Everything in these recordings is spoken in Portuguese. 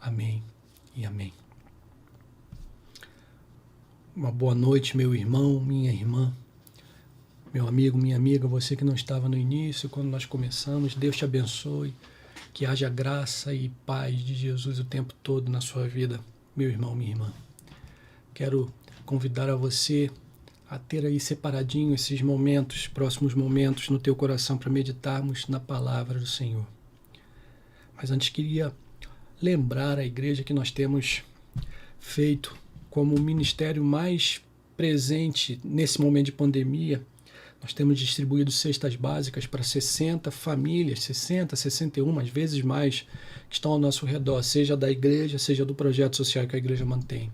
Amém e amém. Uma boa noite, meu irmão, minha irmã, meu amigo, minha amiga, você que não estava no início, quando nós começamos. Deus te abençoe, que haja graça e paz de Jesus o tempo todo na sua vida, meu irmão, minha irmã. Quero convidar a você a ter aí separadinho esses momentos, próximos momentos no teu coração para meditarmos na palavra do Senhor. Mas antes queria lembrar a igreja que nós temos feito como o ministério mais presente nesse momento de pandemia. Nós temos distribuído cestas básicas para 60 famílias, 60, 61, às vezes mais, que estão ao nosso redor, seja da igreja, seja do projeto social que a igreja mantém.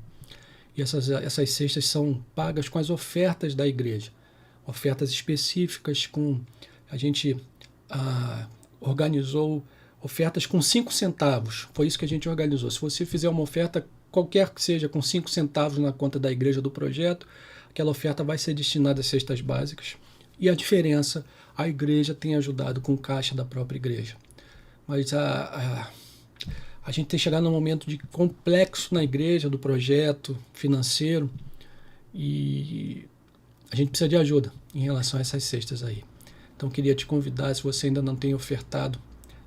E essas cestas são pagas com as ofertas da igreja, ofertas específicas. A gente organizou ofertas com 5 centavos, foi isso que a gente organizou. Se você fizer uma oferta, qualquer que seja, com 5 centavos na conta da igreja do projeto, aquela oferta vai ser destinada às cestas básicas. E a diferença, a igreja tem ajudado com caixa da própria igreja. Mas a gente tem chegado num momento de complexo na igreja, do projeto financeiro, e a gente precisa de ajuda em relação a essas cestas aí. Então queria te convidar, se você ainda não tem ofertado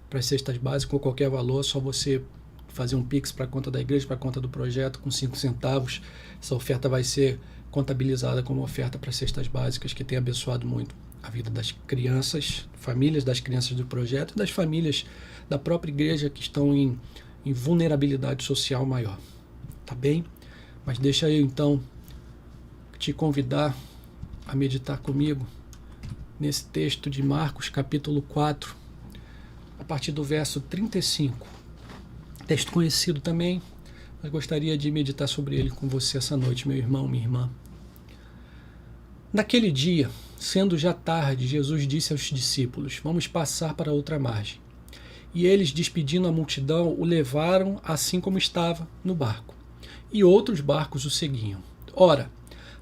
para as cestas básicas ou qualquer valor, só você fazer um Pix para a conta da igreja, para a conta do projeto, com 5 centavos. Essa oferta vai ser contabilizada como oferta para cestas básicas, que tem abençoado muito a vida das crianças, famílias das crianças do projeto e das famílias da própria igreja que estão em vulnerabilidade social maior. Tá bem? Mas deixa eu então te convidar a meditar comigo nesse texto de Marcos, capítulo 4, a partir do verso 35. Texto conhecido também, mas gostaria de meditar sobre ele com você essa noite, meu irmão, minha irmã. Naquele dia, sendo já tarde, Jesus disse aos discípulos: vamos passar para outra margem. E eles, despedindo a multidão, o levaram assim como estava no barco. E outros barcos o seguiam. Ora,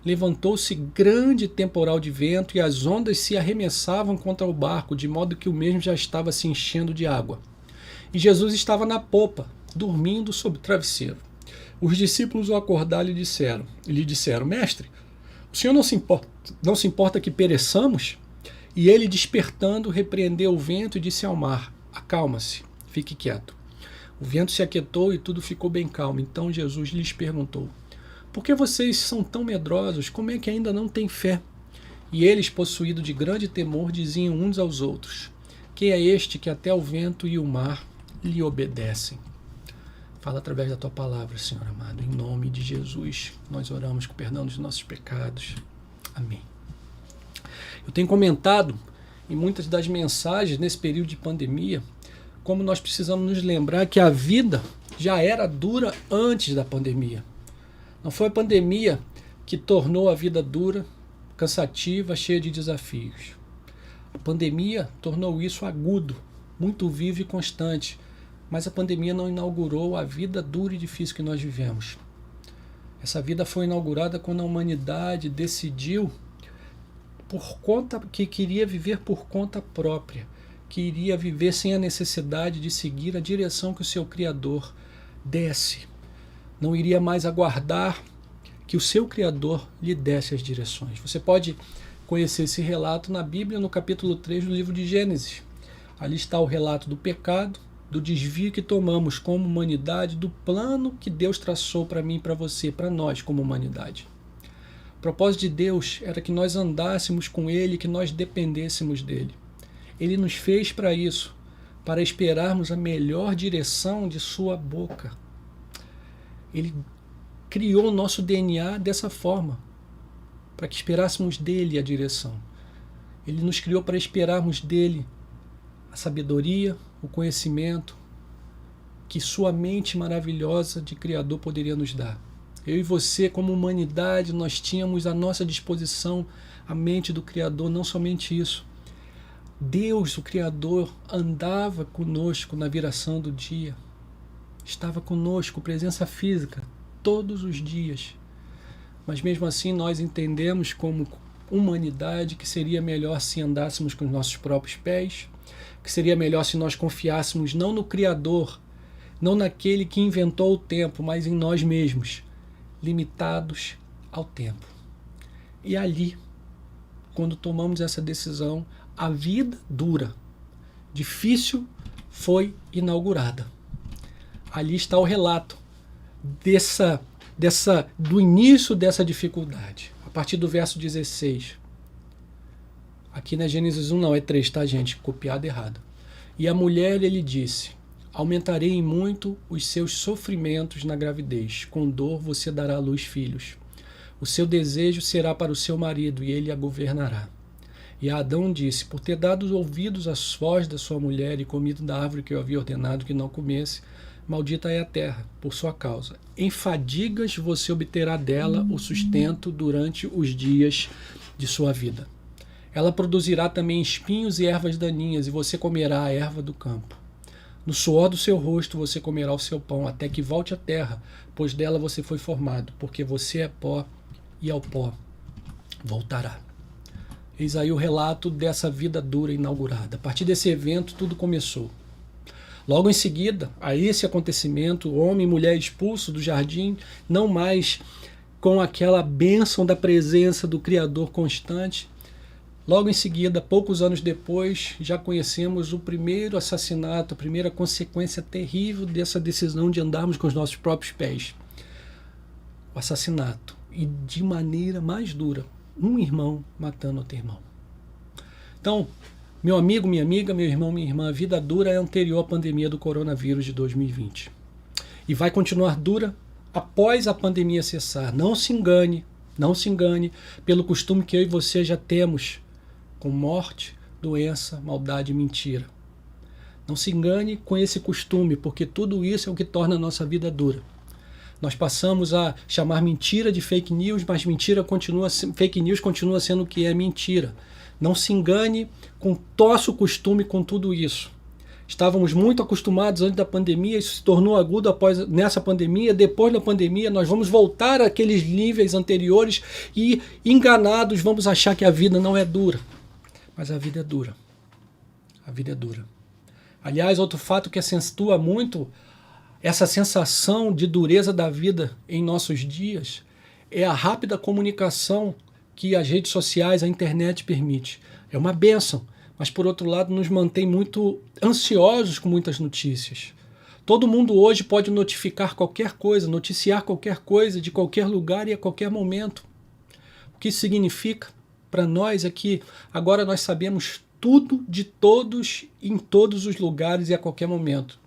levantou-se grande temporal de vento e as ondas se arremessavam contra o barco, de modo que o mesmo já estava se enchendo de água. E Jesus estava na popa, dormindo sob o travesseiro. Os discípulos o acordaram e lhe disseram: Mestre, o Senhor não se importa que pereçamos? E ele, despertando, repreendeu o vento e disse ao mar: acalma-se, fique quieto. O vento se aquietou e tudo ficou bem calmo. Então Jesus lhes perguntou: por que vocês são tão medrosos? Como é que ainda não têm fé? E eles, possuídos de grande temor, diziam uns aos outros: quem é este que até o vento e o mar lhe obedecem? Fala através da tua palavra, Senhor amado. Em nome de Jesus, nós oramos com perdão dos nossos pecados. Amém. Eu tenho comentado em muitas das mensagens nesse período de pandemia como nós precisamos nos lembrar que a vida já era dura antes da pandemia. Não foi a pandemia que tornou a vida dura, cansativa, cheia de desafios. A pandemia tornou isso agudo, muito vivo e constante. Mas a pandemia não inaugurou a vida dura e difícil que nós vivemos. Essa vida foi inaugurada quando a humanidade decidiu que queria viver por conta própria, que iria viver sem a necessidade de seguir a direção que o seu Criador desse. Não iria mais aguardar que o seu Criador lhe desse as direções. Você pode conhecer esse relato na Bíblia, no capítulo 3 do livro de Gênesis. Ali está o relato do pecado, do desvio que tomamos como humanidade, do plano que Deus traçou para mim e para você, para nós como humanidade. O propósito de Deus era que nós andássemos com Ele, que nós dependêssemos dEle. Ele nos fez para isso, para esperarmos a melhor direção de sua boca. Ele criou o nosso DNA dessa forma, para que esperássemos dele a direção. Ele nos criou para esperarmos dele a sabedoria, o conhecimento que sua mente maravilhosa de Criador poderia nos dar. Eu e você, como humanidade, nós tínhamos à nossa disposição a mente do Criador. Não somente isso. Deus, o Criador, andava conosco na viração do dia. Estava conosco, presença física, todos os dias. Mas mesmo assim nós entendemos como humanidade que seria melhor se andássemos com os nossos próprios pés, que seria melhor se nós confiássemos não no Criador não naquele que inventou o tempo, mas em nós mesmos, limitados ao tempo. E ali, quando tomamos essa decisão, a vida dura, difícil, foi inaugurada. Ali está o relato do início dessa dificuldade. A partir do verso 16. Aqui na Gênesis 1 não, é 3, tá, gente? Copiado errado. E a mulher lhe disse: aumentarei em muito os seus sofrimentos na gravidez. Com dor você dará à luz filhos. O seu desejo será para o seu marido, e ele a governará. E Adão disse: por ter dado ouvidos às vozes da sua mulher e comido da árvore que eu havia ordenado que não comesse, maldita é a terra, por sua causa. Em fadigas você obterá dela o sustento durante os dias de sua vida. Ela produzirá também espinhos e ervas daninhas, e você comerá a erva do campo. No suor do seu rosto você comerá o seu pão, até que volte à terra, pois dela você foi formado, porque você é pó, e ao pó voltará. Eis aí o relato dessa vida dura inaugurada. A partir desse evento, tudo começou. Logo em seguida, a esse acontecimento, homem e mulher expulsos do jardim, não mais com aquela bênção da presença do Criador constante. Logo em seguida, poucos anos depois, já conhecemos o primeiro assassinato, a primeira consequência terrível dessa decisão de andarmos com os nossos próprios pés. O assassinato. E de maneira mais dura, um irmão matando outro irmão. Então, meu amigo, minha amiga, meu irmão, minha irmã, a vida dura é anterior à pandemia do coronavírus de 2020. E vai continuar dura após a pandemia cessar. Não se engane pelo costume que eu e você já temos com morte, doença, maldade e mentira. Não se engane com esse costume, porque tudo isso é o que torna a nossa vida dura. Nós passamos a chamar mentira de fake news, mas fake news continua sendo o que é mentira. Não se engane com nosso costume com tudo isso. Estávamos muito acostumados antes da pandemia, isso se tornou agudo nessa pandemia. Depois da pandemia, nós vamos voltar àqueles níveis anteriores e, enganados, vamos achar que a vida não é dura. Mas a vida é dura. A vida é dura. Aliás, outro fato que acentua muito essa sensação de dureza da vida em nossos dias é a rápida comunicação que as redes sociais, a internet permite. É uma bênção, mas por outro lado nos mantém muito ansiosos com muitas notícias. Todo mundo hoje pode noticiar qualquer coisa de qualquer lugar e a qualquer momento. O que isso significa para nós é que agora nós sabemos tudo de todos, em todos os lugares e a qualquer momento.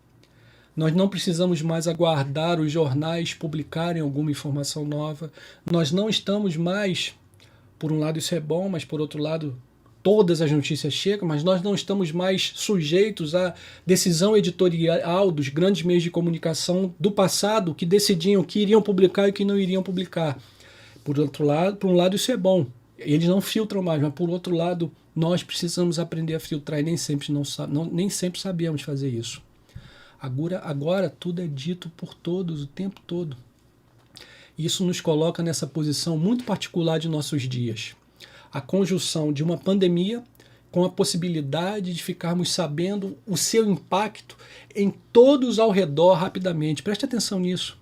Nós não precisamos mais aguardar os jornais publicarem alguma informação nova. Nós não estamos mais, por um lado isso é bom, mas por outro lado todas as notícias chegam, mas nós não estamos mais sujeitos à decisão editorial dos grandes meios de comunicação do passado, que decidiam o que iriam publicar e o que não iriam publicar. Por um lado isso é bom. Eles não filtram mais, mas por outro lado nós precisamos aprender a filtrar e nem sempre sabemos fazer isso. Agora tudo é dito por todos o tempo todo. Isso nos coloca nessa posição muito particular de nossos dias. A conjunção de uma pandemia com a possibilidade de ficarmos sabendo o seu impacto em todos ao redor rapidamente. Preste atenção nisso.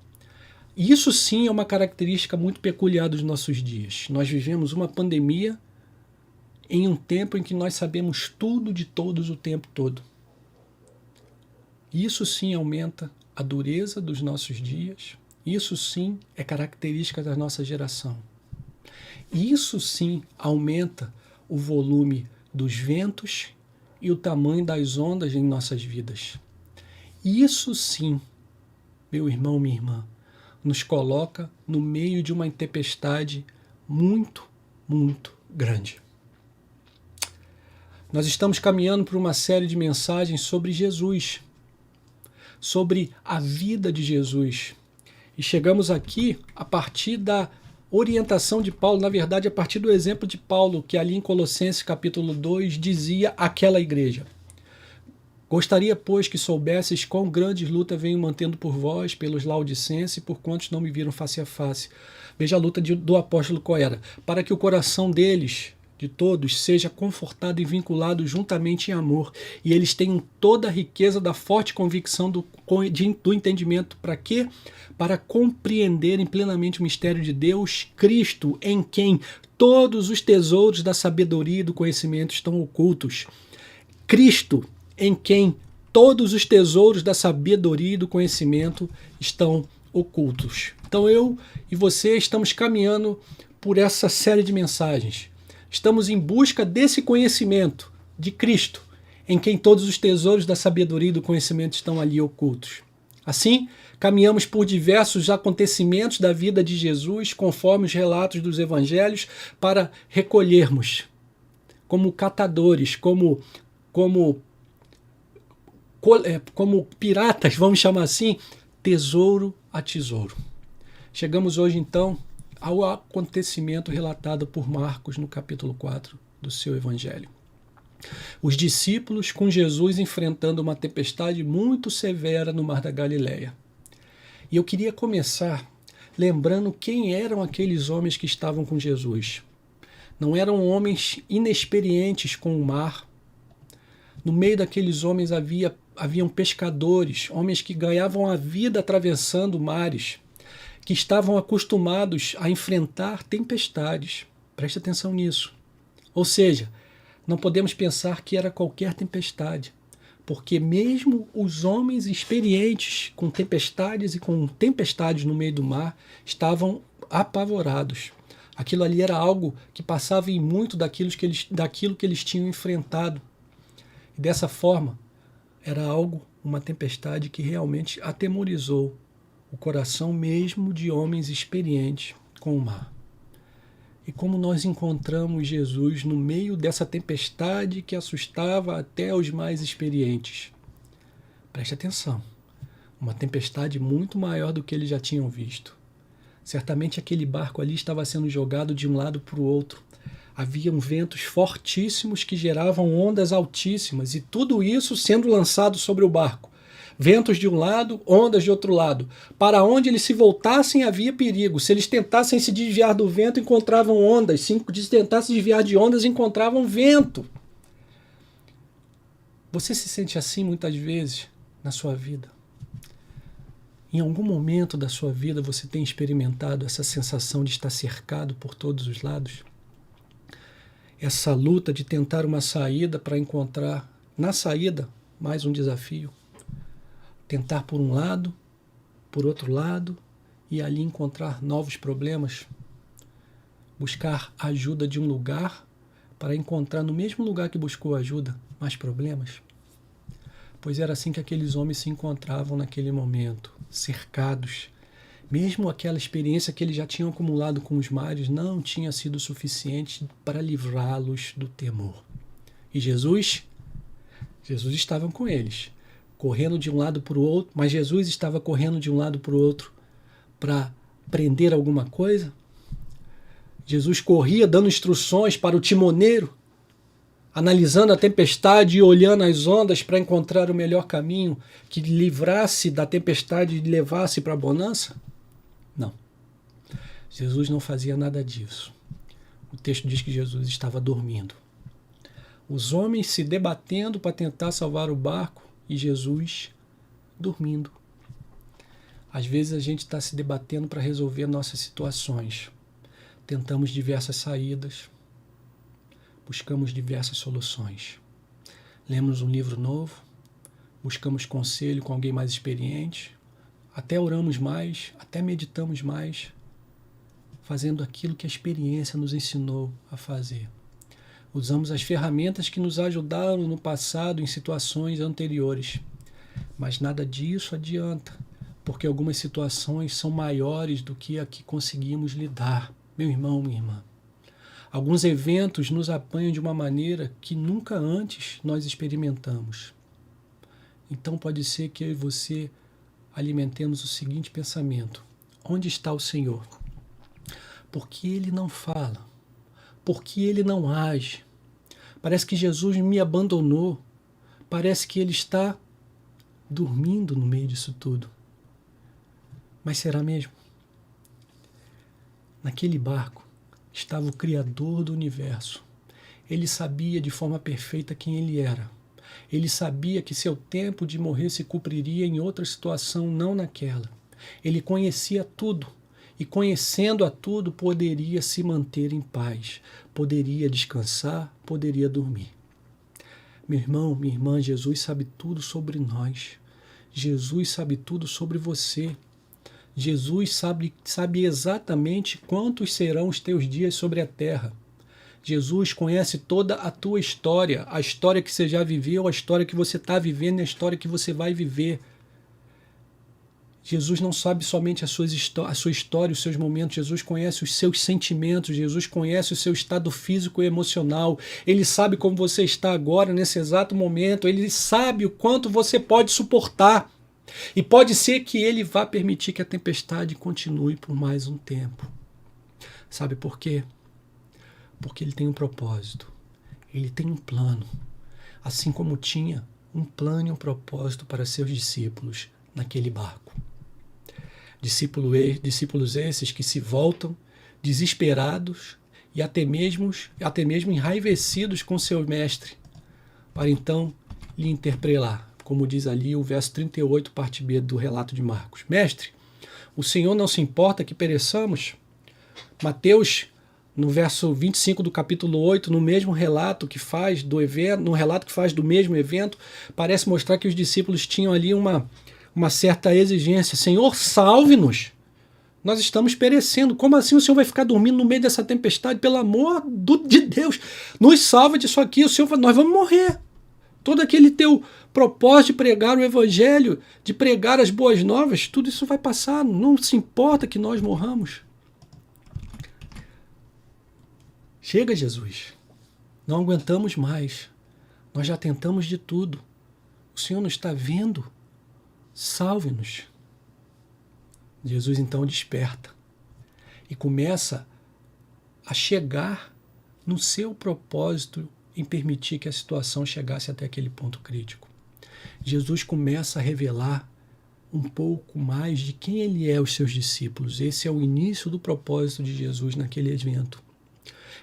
Isso sim é uma característica muito peculiar dos nossos dias. Nós vivemos uma pandemia em um tempo em que nós sabemos tudo de todos o tempo todo. Isso sim aumenta a dureza dos nossos dias. Isso sim é característica da nossa geração. Isso sim aumenta o volume dos ventos e o tamanho das ondas em nossas vidas. Isso sim, meu irmão, minha irmã, nos coloca no meio de uma tempestade muito, muito grande. Nós estamos caminhando por uma série de mensagens sobre Jesus, sobre a vida de Jesus. E chegamos aqui a partir da orientação de Paulo, na verdade a partir do exemplo de Paulo, que ali em Colossenses capítulo 2 dizia àquela igreja: gostaria, pois, que soubesses quão grandes lutas venho mantendo por vós, pelos laodicenses e por quantos não me viram face a face. Veja a luta do apóstolo qual era. Para que o coração deles de todos seja confortado e vinculado juntamente em amor, e eles tenham toda a riqueza da forte convicção do entendimento. Para quê? Para compreenderem plenamente o mistério de Deus, Cristo, em quem todos os tesouros da sabedoria e do conhecimento estão ocultos. Cristo, em quem todos os tesouros da sabedoria e do conhecimento estão ocultos. Então eu e você estamos caminhando por essa série de mensagens. Estamos em busca desse conhecimento de Cristo, em quem todos os tesouros da sabedoria e do conhecimento estão ali ocultos. Assim, caminhamos por diversos acontecimentos da vida de Jesus, conforme os relatos dos evangelhos, para recolhermos, como catadores, como piratas, vamos chamar assim, tesouro a tesouro. Chegamos hoje, então, ao acontecimento relatado por Marcos no capítulo 4 do seu evangelho. Os discípulos com Jesus enfrentando uma tempestade muito severa no Mar da Galileia. E eu queria começar lembrando quem eram aqueles homens que estavam com Jesus. Não eram homens inexperientes com o mar. No meio daqueles homens haviam pescadores, homens que ganhavam a vida atravessando mares, que estavam acostumados a enfrentar tempestades. Preste atenção nisso. Ou seja, não podemos pensar que era qualquer tempestade, porque mesmo os homens experientes com tempestades e com tempestades no meio do mar estavam apavorados. Aquilo ali era algo que passava em muito daquilo que eles tinham enfrentado. E dessa forma, era uma tempestade que realmente atemorizou o coração mesmo de homens experientes com o mar. E como nós encontramos Jesus no meio dessa tempestade que assustava até os mais experientes? Preste atenção, uma tempestade muito maior do que eles já tinham visto. Certamente aquele barco ali estava sendo jogado de um lado para o outro. Haviam ventos fortíssimos que geravam ondas altíssimas, e tudo isso sendo lançado sobre o barco. Ventos de um lado, ondas de outro lado. Para onde eles se voltassem havia perigo. Se eles tentassem se desviar do vento, encontravam ondas. Se tentassem desviar de ondas, encontravam vento. Você se sente assim muitas vezes na sua vida? Em algum momento da sua vida você tem experimentado essa sensação de estar cercado por todos os lados? Essa luta de tentar uma saída para encontrar, na saída, mais um desafio. Tentar por um lado, por outro lado, e ali encontrar novos problemas. Buscar ajuda de um lugar para encontrar no mesmo lugar que buscou ajuda, mais problemas. Pois era assim que aqueles homens se encontravam naquele momento, cercados. Mesmo aquela experiência que eles já tinham acumulado com os mares não tinha sido suficiente para livrá-los do temor. E Jesus estava com eles, correndo de um lado para o outro, mas Jesus estava correndo de um lado para o outro para prender alguma coisa? Jesus corria dando instruções para o timoneiro, analisando a tempestade e olhando as ondas para encontrar o melhor caminho que livrasse da tempestade e levasse para a bonança? Não. Jesus não fazia nada disso. O texto diz que Jesus estava dormindo. Os homens se debatendo para tentar salvar o barco e Jesus dormindo. Às vezes a gente está se debatendo para resolver nossas situações. Tentamos diversas saídas, buscamos diversas soluções. Lemos um livro novo, buscamos conselho com alguém mais experiente, até oramos mais, até meditamos mais, fazendo aquilo que a experiência nos ensinou a fazer. Usamos as ferramentas que nos ajudaram no passado em situações anteriores. Mas nada disso adianta, porque algumas situações são maiores do que a que conseguimos lidar. Meu irmão, minha irmã. Alguns eventos nos apanham de uma maneira que nunca antes nós experimentamos. Então pode ser que eu e você alimentemos o seguinte pensamento: onde está o Senhor? Por que Ele não fala? Por que Ele não age? Parece que Jesus me abandonou. Parece que Ele está dormindo no meio disso tudo. Mas será mesmo? Naquele barco estava o Criador do universo. Ele sabia de forma perfeita quem ele era. Ele sabia que seu tempo de morrer se cumpriria em outra situação, não naquela. Ele conhecia tudo, e conhecendo a tudo, poderia se manter em paz, poderia descansar, poderia dormir. Meu irmão, minha irmã, Jesus sabe tudo sobre nós. Jesus sabe tudo sobre você. Jesus sabe exatamente quantos serão os teus dias sobre a terra. Jesus conhece toda a tua história, a história que você já viveu, a história que você está vivendo e a história que você vai viver. Jesus não sabe somente a sua história, os seus momentos. Jesus conhece os seus sentimentos. Jesus conhece o seu estado físico e emocional. Ele sabe como você está agora, nesse exato momento. Ele sabe o quanto você pode suportar. E pode ser que ele vá permitir que a tempestade continue por mais um tempo. Sabe por quê? Porque ele tem um propósito. Ele tem um plano. Assim como tinha um plano e um propósito para seus discípulos naquele barco. Discípulos esses que se voltam desesperados e até mesmo enraivecidos com seu mestre, para então lhe interpelar, como diz ali o verso 38, parte B do relato de Marcos. Mestre, o Senhor não se importa que pereçamos? Mateus, no verso 25 do capítulo 8, no mesmo relato que faz do evento, no relato que faz do mesmo evento, parece mostrar que os discípulos tinham ali uma certa exigência. Senhor, salve-nos. Nós estamos perecendo. Como assim o Senhor vai ficar dormindo no meio dessa tempestade? Pelo amor de Deus, nos salva disso aqui. Nós vamos morrer. Todo aquele teu propósito de pregar o evangelho, de pregar as boas novas, tudo isso vai passar. Não se importa que nós morramos. Chega, Jesus. Não aguentamos mais. Nós já tentamos de tudo. O Senhor não está vendo? Salve-nos. Jesus então desperta e começa a chegar no seu propósito em permitir que a situação chegasse até aquele ponto crítico. Jesus começa a revelar um pouco mais de quem ele é aos seus discípulos. Esse é o início do propósito de Jesus naquele evento.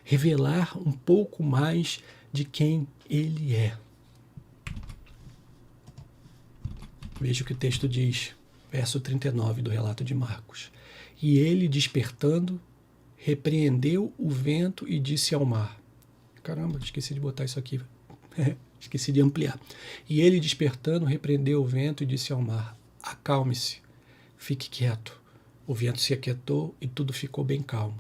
Revelar um pouco mais de quem ele é. Veja o que o texto diz, verso 39 do relato de Marcos. E ele, despertando, repreendeu o vento e disse ao mar. Caramba, esqueci de botar isso aqui. Esqueci de ampliar. E ele, despertando, repreendeu o vento e disse ao mar, acalme-se, fique quieto. O vento se aquietou e tudo ficou bem calmo.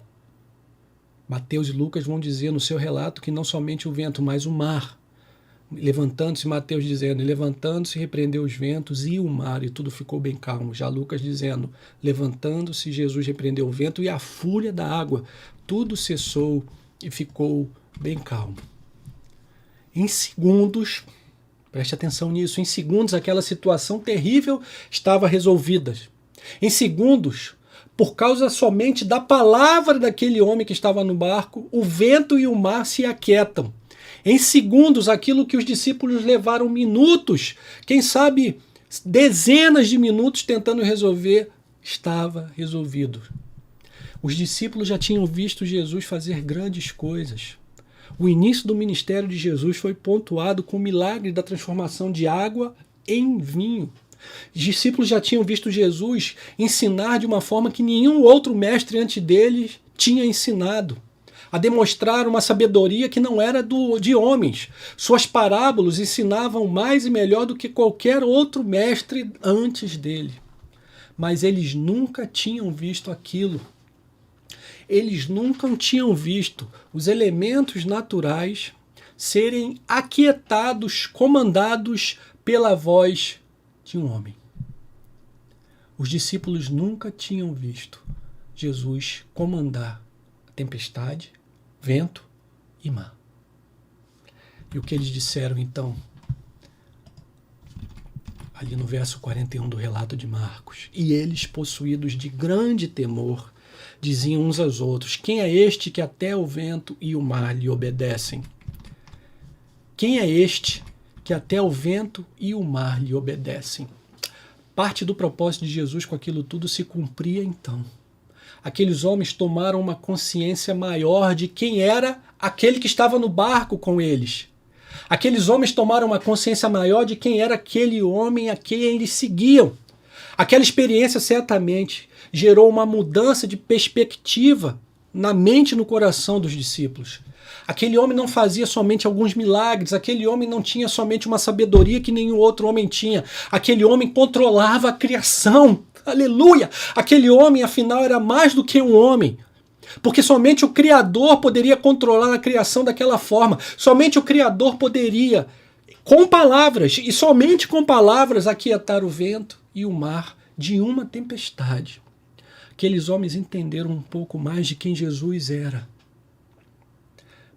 Mateus e Lucas vão dizer no seu relato que não somente o vento, mas o mar. Levantando-se, Mateus dizendo, levantando-se, repreendeu os ventos e o mar, e tudo ficou bem calmo. Já Lucas dizendo, levantando-se, Jesus repreendeu o vento e a fúria da água. Tudo cessou e ficou bem calmo. Em segundos, preste atenção nisso, em segundos aquela situação terrível estava resolvida. Em segundos, por causa somente da palavra daquele homem que estava no barco, o vento e o mar se aquietam. Em segundos, aquilo que os discípulos levaram minutos, quem sabe dezenas de minutos tentando resolver, estava resolvido. Os discípulos já tinham visto Jesus fazer grandes coisas. O início do ministério de Jesus foi pontuado com o milagre da transformação de água em vinho. Os discípulos já tinham visto Jesus ensinar de uma forma que nenhum outro mestre antes deles tinha ensinado, a demonstrar uma sabedoria que não era de homens. Suas parábolas ensinavam mais e melhor do que qualquer outro mestre antes dele. Mas eles nunca tinham visto aquilo. Eles nunca tinham visto os elementos naturais serem aquietados, comandados pela voz de um homem. Os discípulos nunca tinham visto Jesus comandar a tempestade, vento e mar. E o que eles disseram então? Ali no verso 41 do relato de Marcos. E eles, possuídos de grande temor, diziam uns aos outros, quem é este que até o vento e o mar lhe obedecem? Quem é este que até o vento e o mar lhe obedecem? Parte do propósito de Jesus com aquilo tudo se cumpria então. Aqueles homens tomaram uma consciência maior de quem era aquele que estava no barco com eles. Aqueles homens tomaram uma consciência maior de quem era aquele homem a quem eles seguiam. Aquela experiência certamente gerou uma mudança de perspectiva na mente e no coração dos discípulos. Aquele homem não fazia somente alguns milagres, aquele homem não tinha somente uma sabedoria que nenhum outro homem tinha. Aquele homem controlava a criação. Aleluia! Aquele homem, afinal, era mais do que um homem. Porque somente o Criador poderia controlar a criação daquela forma. Somente o Criador poderia, com palavras, e somente com palavras, aquietar o vento e o mar de uma tempestade. Aqueles homens entenderam um pouco mais de quem Jesus era.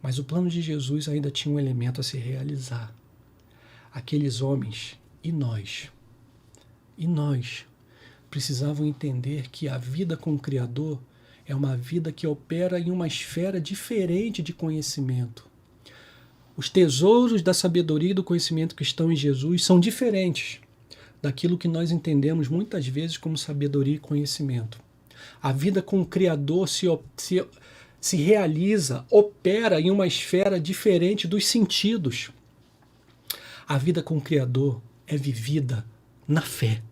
Mas o plano de Jesus ainda tinha um elemento a se realizar. Aqueles homens e nós precisavam entender que a vida com o Criador é uma vida que opera em uma esfera diferente de conhecimento. Os tesouros da sabedoria e do conhecimento que estão em Jesus são diferentes daquilo que nós entendemos muitas vezes como sabedoria e conhecimento. A vida com o Criador se realiza, opera em uma esfera diferente dos sentidos. A vida com o Criador é vivida na fé.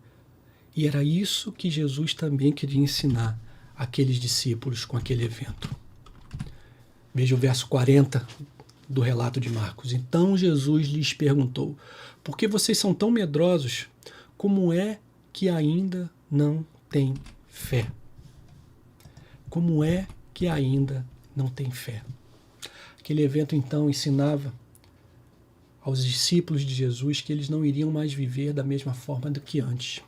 E era isso que Jesus também queria ensinar àqueles discípulos com aquele evento. Veja o verso 40 do relato de Marcos. Então Jesus lhes perguntou: por que vocês são tão medrosos? Como é que ainda não têm fé? Como é que ainda não têm fé? Aquele evento então ensinava aos discípulos de Jesus que eles não iriam mais viver da mesma forma do que antes.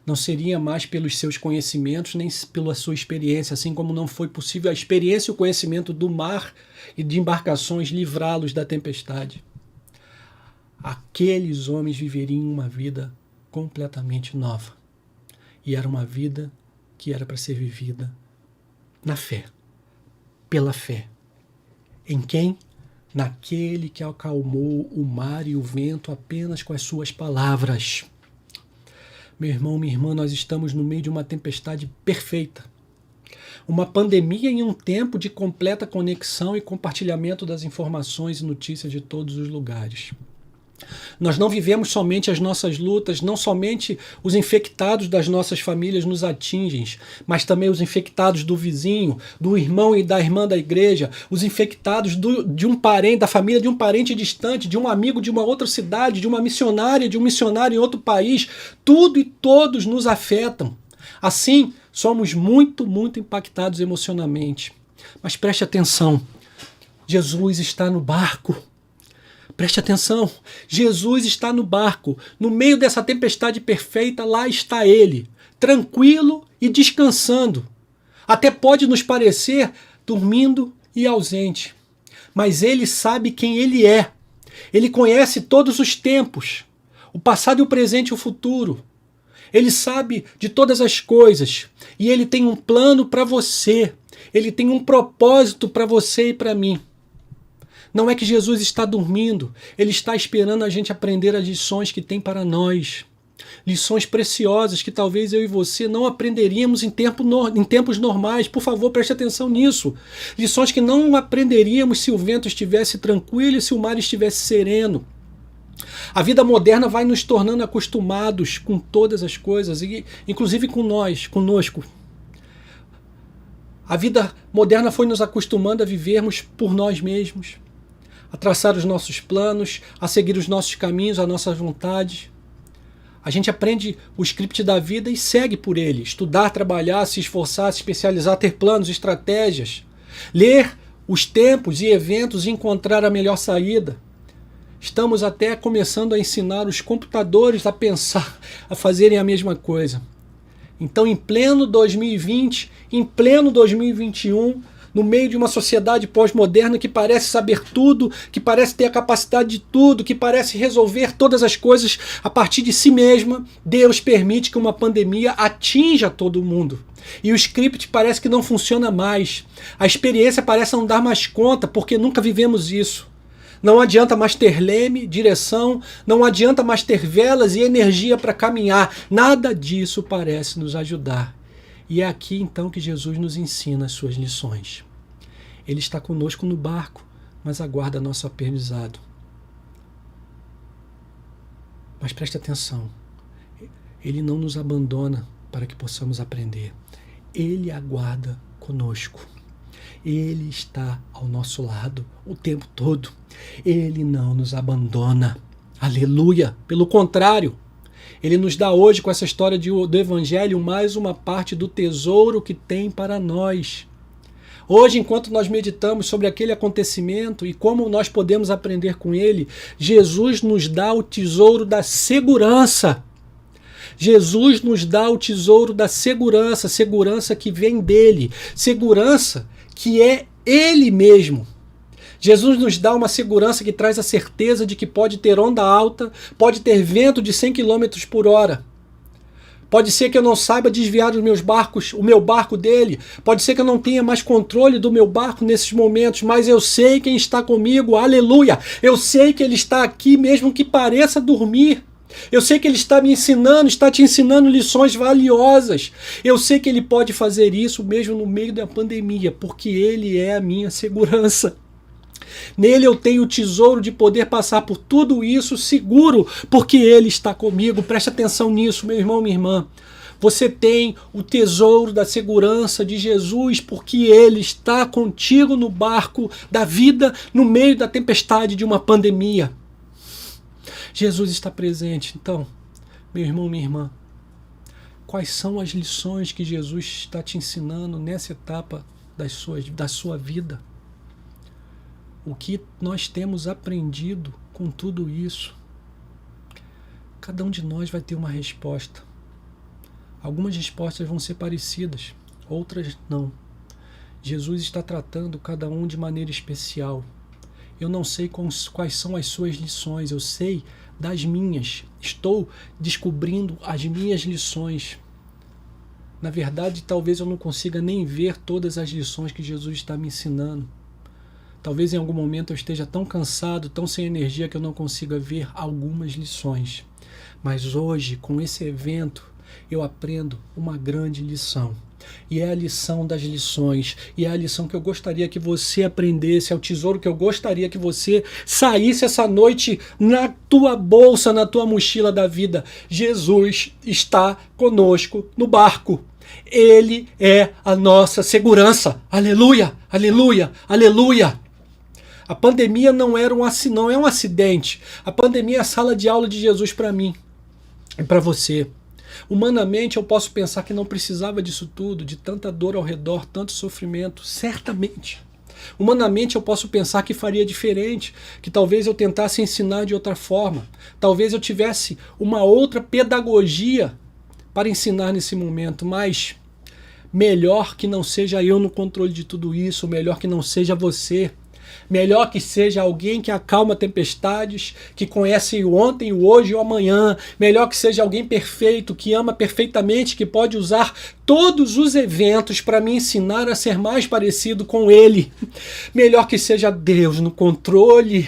Não seria mais pelos seus conhecimentos, nem pela sua experiência, assim como não foi possível a experiência e o conhecimento do mar e de embarcações livrá-los da tempestade. Aqueles homens viveriam uma vida completamente nova. E era uma vida que era para ser vivida na fé, pela fé. Em quem? Naquele que acalmou o mar e o vento apenas com as suas palavras. Meu irmão, minha irmã, nós estamos no meio de uma tempestade perfeita. Uma pandemia em um tempo de completa conexão e compartilhamento das informações e notícias de todos os lugares. Nós não vivemos somente as nossas lutas, não somente os infectados das nossas famílias nos atingem, mas também os infectados do vizinho, do irmão e da irmã da igreja, os infectados de um parente, da família de um parente distante, de um amigo de uma outra cidade, de uma missionária, de um missionário em outro país. Tudo e todos nos afetam. Assim, somos muito impactados emocionalmente. Mas preste atenção, Jesus está no barco. Preste atenção, Jesus está no barco, no meio dessa tempestade perfeita, lá está ele, tranquilo e descansando. Até pode nos parecer dormindo e ausente, mas ele sabe quem ele é. Ele conhece todos os tempos, o passado e o presente e o futuro. Ele sabe de todas as coisas e ele tem um plano para você, ele tem um propósito para você e para mim. Não é que Jesus está dormindo, ele está esperando a gente aprender as lições que tem para nós. Lições preciosas que talvez eu e você não aprenderíamos em tempos normais. Por favor, preste atenção nisso. Lições que não aprenderíamos se o vento estivesse tranquilo e se o mar estivesse sereno. A vida moderna vai nos tornando acostumados com todas as coisas, inclusive conosco. A vida moderna foi nos acostumando a vivermos por nós mesmos, a traçar os nossos planos, a seguir os nossos caminhos, a nossa vontade. A gente aprende o script da vida e segue por ele. Estudar, trabalhar, se esforçar, se especializar, ter planos, estratégias. Ler os tempos e eventos e encontrar a melhor saída. Estamos até começando a ensinar os computadores a pensar, a fazerem a mesma coisa. Então, em pleno 2020, em pleno 2021, no meio de uma sociedade pós-moderna que parece saber tudo, que parece ter a capacidade de tudo, que parece resolver todas as coisas a partir de si mesma, Deus permite que uma pandemia atinja todo mundo. E o script parece que não funciona mais. A experiência parece não dar mais conta, porque nunca vivemos isso. Não adianta mais ter leme, direção, não adianta mais ter velas e energia para caminhar. Nada disso parece nos ajudar. E é aqui então que Jesus nos ensina as suas lições. Ele está conosco no barco, mas aguarda nosso aprendizado. Mas preste atenção, ele não nos abandona para que possamos aprender. Ele aguarda conosco. Ele está ao nosso lado o tempo todo. Ele não nos abandona. Aleluia! Pelo contrário, ele nos dá hoje, com essa história do Evangelho, mais uma parte do tesouro que tem para nós. Hoje, enquanto nós meditamos sobre aquele acontecimento e como nós podemos aprender com ele, Jesus nos dá o tesouro da segurança. Jesus nos dá o tesouro da segurança, segurança que vem dele, segurança que é ele mesmo. Jesus nos dá uma segurança que traz a certeza de que pode ter onda alta, pode ter vento de 100 km por hora. Pode ser que eu não saiba desviar os meus barcos, o meu barco dele. Pode ser que eu não tenha mais controle do meu barco nesses momentos, mas eu sei quem está comigo, aleluia. Eu sei que ele está aqui mesmo que pareça dormir. Eu sei que ele está me ensinando, está te ensinando lições valiosas. Eu sei que ele pode fazer isso mesmo no meio da pandemia, porque ele é a minha segurança. Nele eu tenho o tesouro de poder passar por tudo isso seguro, porque ele está comigo. Preste atenção nisso, meu irmão, minha irmã. Você tem o tesouro da segurança de Jesus, porque ele está contigo no barco da vida, no meio da tempestade de uma pandemia. Jesus está presente. Então, meu irmão, minha irmã, quais são as lições que Jesus está te ensinando nessa etapa da sua vida? O que nós temos aprendido com tudo isso? Cada um de nós vai ter uma resposta. Algumas respostas vão ser parecidas, outras não. Jesus está tratando cada um de maneira especial. Eu não sei quais são as suas lições, eu sei das minhas. Estou descobrindo as minhas lições. Na verdade, talvez eu não consiga nem ver todas as lições que Jesus está me ensinando. Talvez em algum momento eu esteja tão cansado, tão sem energia, que eu não consiga ver algumas lições. Mas hoje, com esse evento, eu aprendo uma grande lição. E é a lição das lições. E é a lição que eu gostaria que você aprendesse. É o tesouro que eu gostaria que você saísse essa noite na tua bolsa, na tua mochila da vida. Jesus está conosco no barco. Ele é a nossa segurança. Aleluia, aleluia, aleluia. A pandemia não é um acidente. A pandemia é a sala de aula de Jesus para mim e para você. Humanamente eu posso pensar que não precisava disso tudo, de tanta dor ao redor, tanto sofrimento, certamente. Humanamente eu posso pensar que faria diferente, que talvez eu tentasse ensinar de outra forma, talvez eu tivesse uma outra pedagogia para ensinar nesse momento, mas melhor que não seja eu no controle de tudo isso, melhor que não seja você. Melhor que seja alguém que acalma tempestades, que conhece o ontem, o hoje e o amanhã. Melhor que seja alguém perfeito, que ama perfeitamente, que pode usar todos os eventos para me ensinar a ser mais parecido com Ele. Melhor que seja Deus no controle.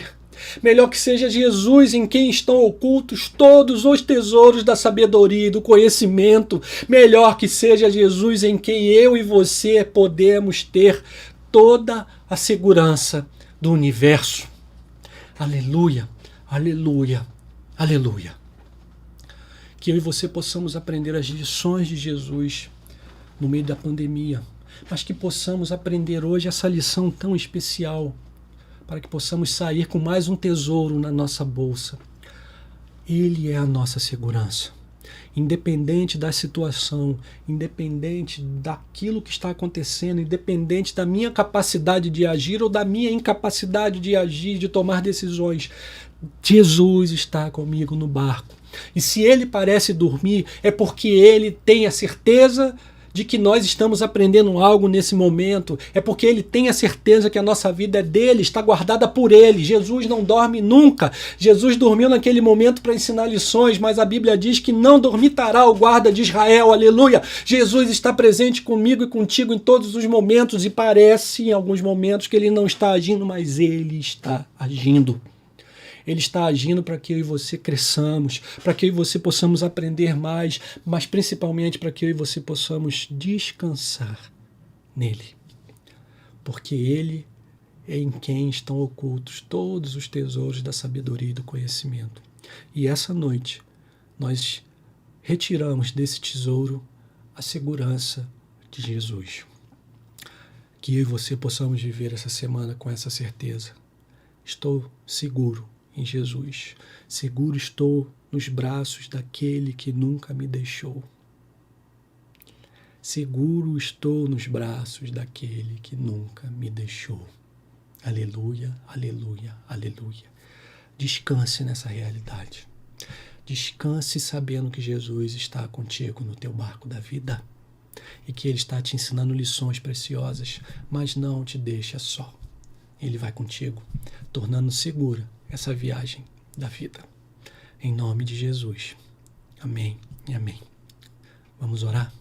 Melhor que seja Jesus, em quem estão ocultos todos os tesouros da sabedoria e do conhecimento. Melhor que seja Jesus, em quem eu e você podemos ter toda a segurança do universo. Aleluia, aleluia, aleluia. Que eu e você possamos aprender as lições de Jesus no meio da pandemia, mas que possamos aprender hoje essa lição tão especial, para que possamos sair com mais um tesouro na nossa bolsa. Ele é a nossa segurança. Independente da situação, independente daquilo que está acontecendo, independente da minha capacidade de agir ou da minha incapacidade de agir, de tomar decisões, Jesus está comigo no barco. E se ele parece dormir, é porque ele tem a certeza de que nós estamos aprendendo algo nesse momento, é porque ele tem a certeza que a nossa vida é dele, está guardada por ele. Jesus não dorme nunca. Jesus dormiu naquele momento para ensinar lições, mas a Bíblia diz que não dormitará o guarda de Israel, aleluia. Jesus está presente comigo e contigo em todos os momentos, e parece em alguns momentos que ele não está agindo, mas ele está agindo. Ele está agindo para que eu e você cresçamos, para que eu e você possamos aprender mais, mas principalmente para que eu e você possamos descansar nele. Porque ele é em quem estão ocultos todos os tesouros da sabedoria e do conhecimento. E essa noite nós retiramos desse tesouro a segurança de Jesus. Que eu e você possamos viver essa semana com essa certeza. Estou seguro em Jesus. Seguro estou nos braços daquele que nunca me deixou. Seguro estou nos braços daquele que nunca me deixou. Aleluia, aleluia, aleluia. Descanse nessa realidade. Descanse sabendo que Jesus está contigo no teu barco da vida e que Ele está te ensinando lições preciosas, mas não te deixa só. Ele vai contigo, tornando segura essa viagem da vida. Em nome de Jesus. Amém e amém. Vamos orar?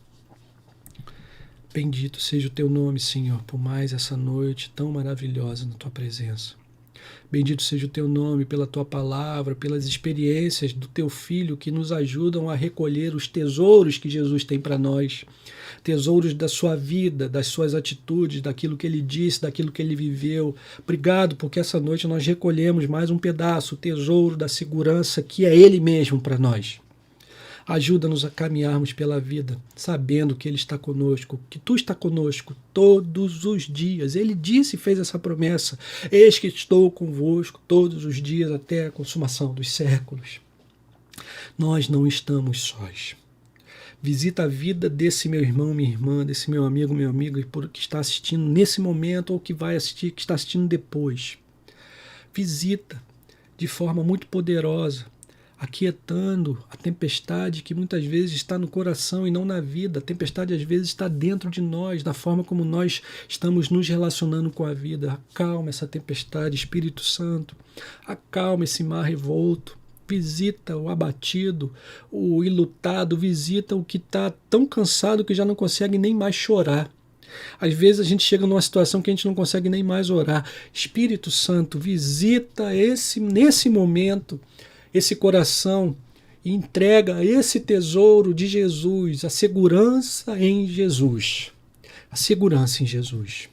Bendito seja o teu nome, Senhor, por mais essa noite tão maravilhosa na tua presença. Bendito seja o teu nome pela tua palavra, pelas experiências do teu Filho que nos ajudam a recolher os tesouros que Jesus tem para nós. Tesouros da sua vida, das suas atitudes, daquilo que ele disse, daquilo que ele viveu. Obrigado, porque essa noite nós recolhemos mais um pedaço, o tesouro da segurança que é ele mesmo para nós. Ajuda-nos a caminharmos pela vida, sabendo que Ele está conosco, que Tu está conosco todos os dias. Ele disse e fez essa promessa: eis que estou convosco todos os dias até a consumação dos séculos. Nós não estamos sós. Visita a vida desse meu irmão, minha irmã, desse meu amigo, que está assistindo nesse momento ou que vai assistir, que está assistindo depois. Visita de forma muito poderosa, aquietando a tempestade que muitas vezes está no coração e não na vida. A tempestade às vezes está dentro de nós, da forma como nós estamos nos relacionando com a vida. Acalma essa tempestade, Espírito Santo. Acalma esse mar revolto. Visita o abatido, o enlutado. Visita o que está tão cansado que já não consegue nem mais chorar. Às vezes a gente chega numa situação que a gente não consegue nem mais orar. Espírito Santo, visita nesse momento esse coração e entrega esse tesouro de Jesus, a segurança em Jesus. A segurança em Jesus.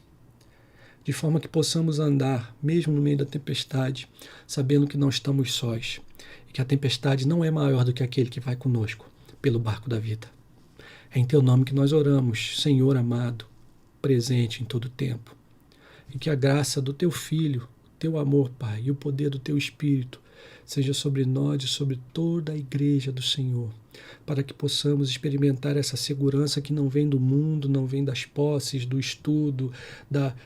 De forma que possamos andar, mesmo no meio da tempestade, sabendo que não estamos sós. E que a tempestade não é maior do que aquele que vai conosco pelo barco da vida. É em teu nome que nós oramos, Senhor amado, presente em todo o tempo. E que a graça do teu Filho, teu amor, Pai, e o poder do teu Espírito seja sobre nós e sobre toda a igreja do Senhor, para que possamos experimentar essa segurança que não vem do mundo, não vem das posses, do estudo,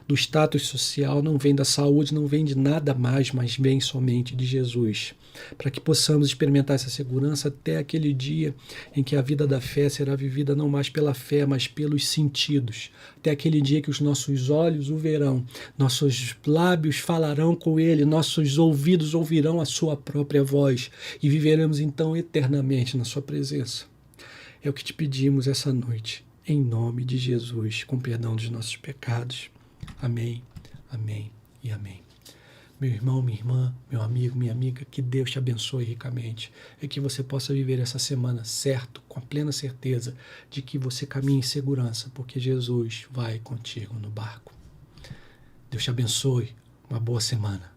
do status social, não vem da saúde, não vem de nada mais, mas vem somente de Jesus. Para que possamos experimentar essa segurança até aquele dia em que a vida da fé será vivida não mais pela fé, mas pelos sentidos. Até aquele dia que os nossos olhos o verão, nossos lábios falarão com ele, nossos ouvidos ouvirão a sua própria voz e viveremos então eternamente na sua presença. É o que te pedimos essa noite, em nome de Jesus, com perdão dos nossos pecados. Amém, amém e amém. Meu irmão, minha irmã, meu amigo, minha amiga, que Deus te abençoe ricamente e que você possa viver essa semana certo, com a plena certeza de que você caminha em segurança, porque Jesus vai contigo no barco. Deus te abençoe, uma boa semana.